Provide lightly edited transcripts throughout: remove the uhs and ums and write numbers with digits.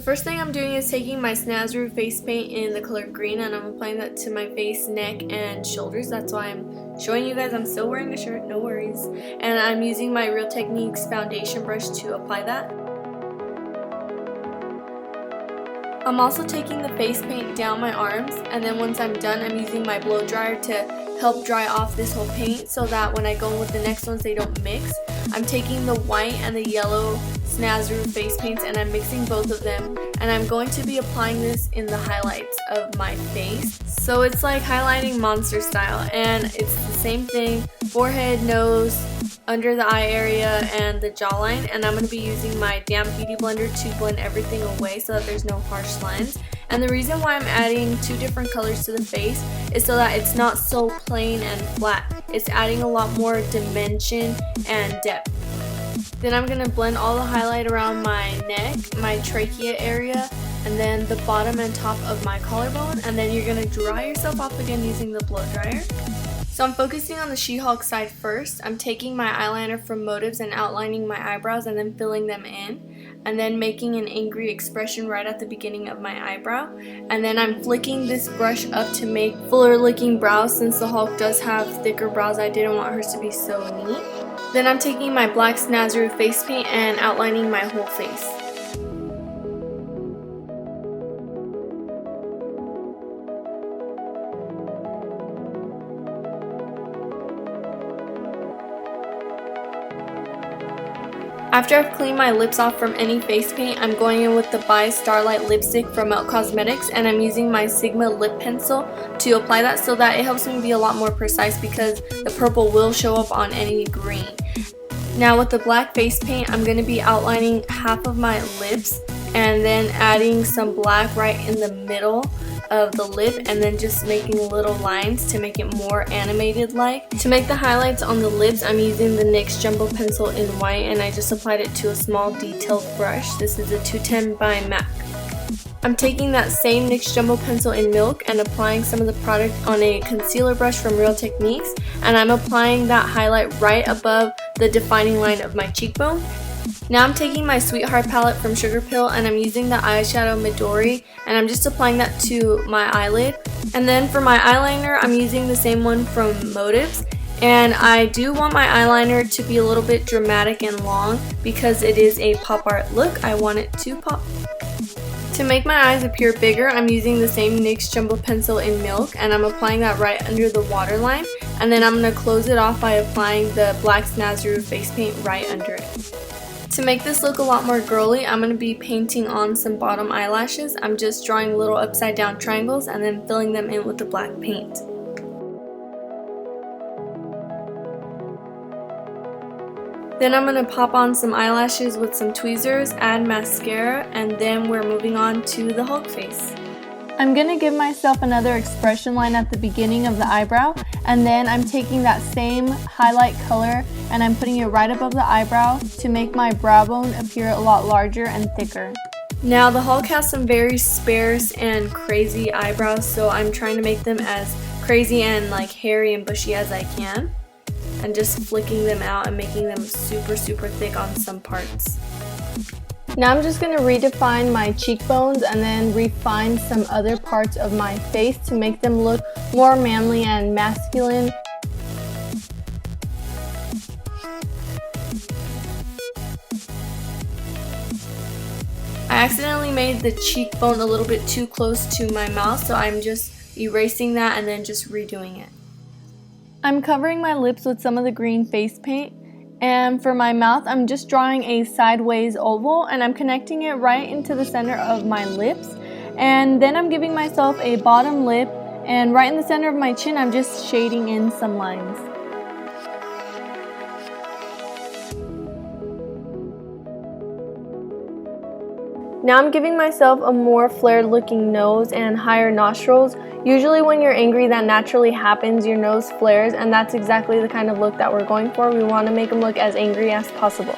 first thing I'm doing is taking my Snazaroo face paint in the color green, and I'm applying that to my face, neck, and shoulders. That's why I'm showing you guys I'm still wearing a shirt, no worries. And I'm using my Real Techniques foundation brush to apply that. I'm also taking the face paint down my arms, and then once I'm done, I'm using my blow dryer to help dry off this whole paint so that when I go in with the next ones they don't mix. I'm taking the white and the yellow Snazaroo face paints and I'm mixing both of them, and I'm going to be applying this in the highlights of my face. So it's like highlighting monster style, and it's the same thing, forehead, nose, under the eye area, and the jawline. And I'm going to be using my damp beauty blender to blend everything away so that there's no harsh lines. And the reason why I'm adding two different colors to the face is so that it's not so plain and flat. It's adding a lot more dimension and depth. Then I'm going to blend all the highlight around my neck, my trachea area, and then the bottom and top of my collarbone, and then you're going to dry yourself off again using the blow dryer. So I'm focusing on the She-Hulk side first. I'm taking my eyeliner from Motives and outlining my eyebrows and then filling them in, and then making an angry expression right at the beginning of my eyebrow. And then I'm flicking this brush up to make fuller looking brows. Since the Hulk does have thicker brows, I didn't want hers to be so neat. Then I'm taking my black Snazaroo face paint and outlining my whole face. After I've cleaned my lips off from any face paint, I'm going in with the By Starlight lipstick from Melt Cosmetics, and I'm using my Sigma lip pencil to apply that so that it helps me be a lot more precise because the purple will show up on any green. Now with the black face paint, I'm going to be outlining half of my lips and then adding some black right in the middle of the lip, and then just making little lines to make it more animated like. To make the highlights on the lips, I'm using the NYX Jumbo Pencil in white, and I just applied it to a small detailed brush. This is a 210 by MAC. I'm taking that same NYX Jumbo Pencil in Milk and applying some of the product on a concealer brush from Real Techniques, and I'm applying that highlight right above the defining line of my cheekbone. Now I'm taking my Sweetheart palette from Sugarpill, and I'm using the eyeshadow Midori, and I'm just applying that to my eyelid. And then for my eyeliner, I'm using the same one from Motives, and I do want my eyeliner to be a little bit dramatic and long because it is a pop art look. I want it to pop. To make my eyes appear bigger, I'm using the same NYX Jumbo Pencil in Milk, and I'm applying that right under the waterline, and then I'm going to close it off by applying the black Snazaroo face paint right under it. To make this look a lot more girly, I'm going to be painting on some bottom eyelashes. I'm just drawing little upside down triangles and then filling them in with the black paint. Then I'm going to pop on some eyelashes with some tweezers, add mascara, and then we're moving on to the Hulk face. I'm going to give myself another expression line at the beginning of the eyebrow, and then I'm taking that same highlight color and I'm putting it right above the eyebrow to make my brow bone appear a lot larger and thicker. Now the Hulk has some very sparse and crazy eyebrows, so I'm trying to make them as crazy and like hairy and bushy as I can, and just flicking them out and making them super thick on some parts. Now I'm just going to redefine my cheekbones and then refine some other parts of my face to make them look more manly and masculine. I accidentally made the cheekbone a little bit too close to my mouth, so I'm just erasing that and then just redoing it. I'm covering my lips with some of the green face paint. And for my mouth, I'm just drawing a sideways oval and I'm connecting it right into the center of my lips. And then I'm giving myself a bottom lip, and right in the center of my chin, I'm just shading in some lines. Now I'm giving myself a more flared looking nose and higher nostrils. Usually when you're angry, that naturally happens, your nose flares, and that's exactly the kind of look that we're going for. We want to make them look as angry as possible.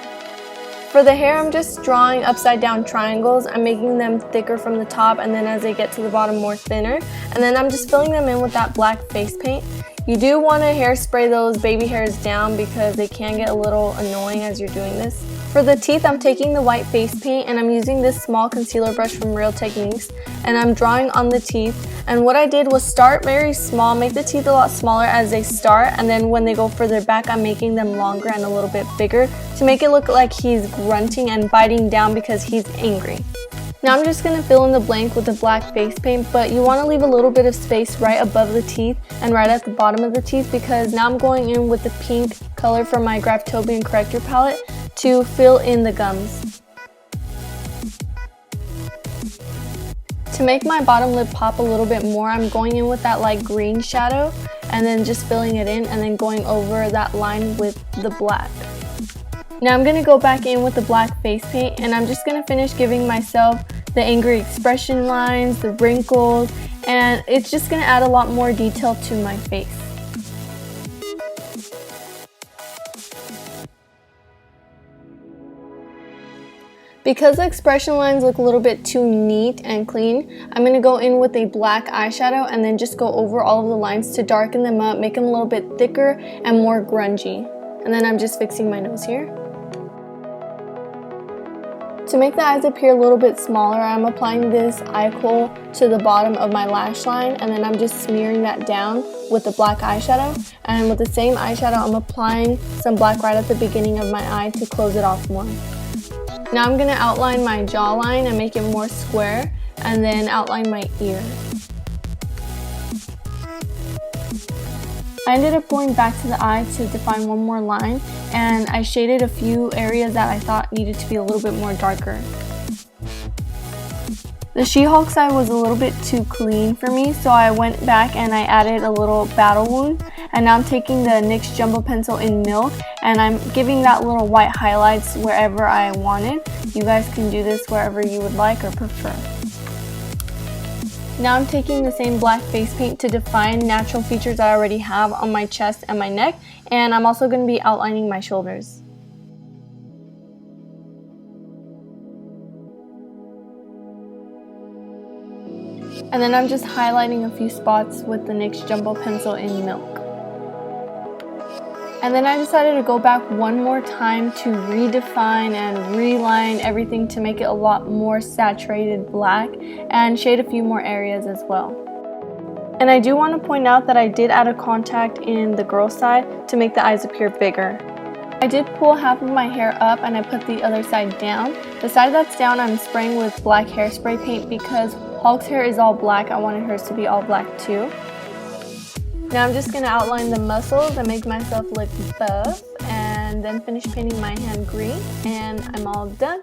For the hair, I'm just drawing upside down triangles. I'm making them thicker from the top, and then as they get to the bottom, more thinner. And then I'm just filling them in with that black face paint. You do want to hairspray those baby hairs down because they can get a little annoying as you're doing this. For the teeth, I'm taking the white face paint and I'm using this small concealer brush from Real Techniques, and I'm drawing on the teeth. And what I did was start very small, make the teeth a lot smaller as they start, and then when they go further back, I'm making them longer and a little bit bigger to make it look like he's grunting and biting down because he's angry. Now I'm just going to fill in the blank with the black face paint, but you want to leave a little bit of space right above the teeth and right at the bottom of the teeth, because now I'm going in with the pink color from my Graftobian Corrector palette to fill in the gums. To make my bottom lip pop a little bit more, I'm going in with that light green shadow and then just filling it in and then going over that line with the black. Now I'm going to go back in with the black face paint and I'm just going to finish giving myself the angry expression lines, the wrinkles, and it's just going to add a lot more detail to my face. Because the expression lines look a little bit too neat and clean, I'm going to go in with a black eyeshadow and then just go over all of the lines to darken them up, make them a little bit thicker and more grungy. And then I'm just fixing my nose here. To make the eyes appear a little bit smaller, I'm applying this eye kohl to the bottom of my lash line, and then I'm just smearing that down with the black eyeshadow. And with the same eyeshadow, I'm applying some black right at the beginning of my eye to close it off more. Now I'm going to outline my jawline and make it more square, and then outline my ear. I ended up going back to the eye to define one more line, and I shaded a few areas that I thought needed to be a little bit more darker. The She-Hulk side was a little bit too clean for me, so I went back and I added a little battle wound. And now I'm taking the NYX Jumbo Pencil in Milk and I'm giving that little white highlights wherever I wanted. You guys can do this wherever you would like or prefer. Now I'm taking the same black face paint to define natural features I already have on my chest and my neck, and I'm also going to be outlining my shoulders. And then I'm just highlighting a few spots with the NYX Jumbo Pencil in Milk. And then I decided to go back one more time to redefine and reline everything to make it a lot more saturated black and shade a few more areas as well. And I do want to point out that I did add a contact in the girl side to make the eyes appear bigger. I did pull half of my hair up and I put the other side down. The side that's down I'm spraying with black hairspray paint because Hulk's hair is all black. I wanted hers to be all black too. Now I'm just going to outline the muscles and make myself look buff and then finish painting my hand green, and I'm all done.